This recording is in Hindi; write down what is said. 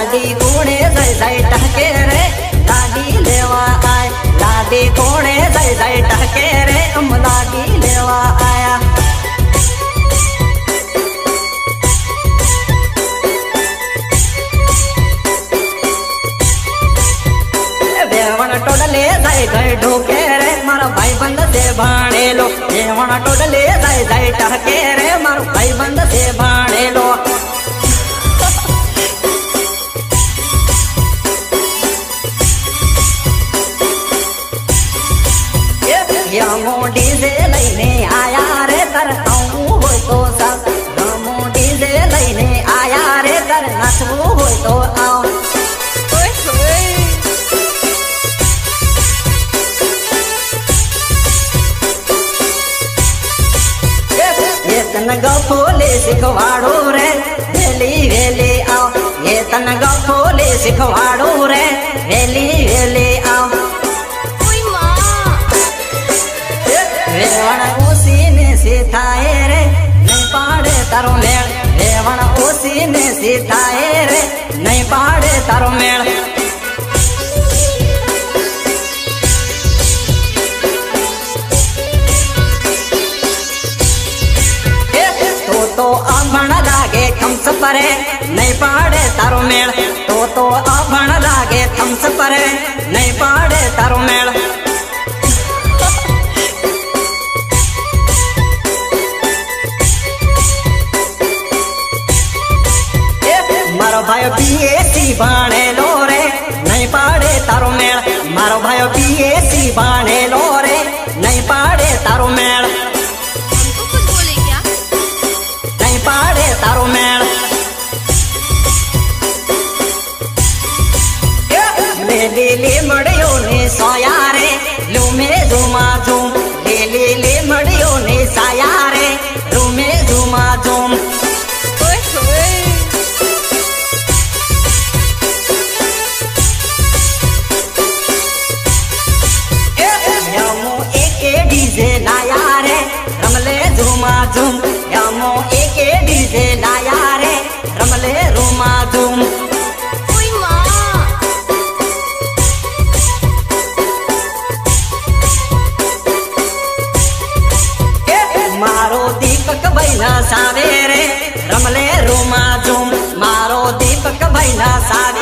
लाडी कोणे जय जय टहके रे लाडी लेवा आए लाडी कोणे जय जय टहके रे हम लाडी लेवा आया वेवण टोडले जय जय ढोके रे मारा भाई बंद से भाणे लो वेवण टोडले जय जय टहके रे मारो भाई बंद से भाणे लो डीजे लईने आया रे तर आऊं होय तो सब डीजे लईने आया रे तर नाचू होय तो आओ ये तन गफोले सिखवाड़ो रे वेली वेली आओ ये तन गफोले सिखवाड़ो रे वेली वेली आओ वेवण ओसी ने सीताए रे नहीं पाड़े तारो मेल वेवण ओसी ने सीताए रे नहीं पाड़े तारो मेल तो आभण लागे थम्स परे नहीं पाड़े तारो मेल तो आभण लागे थम्स परे नहीं पाड़े तारो मेल मारो भाई बीएसी बाणे लो रे नहीं पाड़े तारो मेल मारो भाई बीएसी बाणे लो रे नहीं पाड़े तारो मेल हमको कुछ बोले क्या नहीं पाड़े तारो मेल ले मड़ियो ने सोया रे लू में झूमा झूम ले मड़ियो ने साया रे लू में झूमा झूम लाया रे रमले झूमा झूम यामो एक डीजे लाया रे रमले रूमा झूम ओई माँ मारो दीपक बहिना सावे रे रमले रूमा झूम मारो दीपक बहिना सावे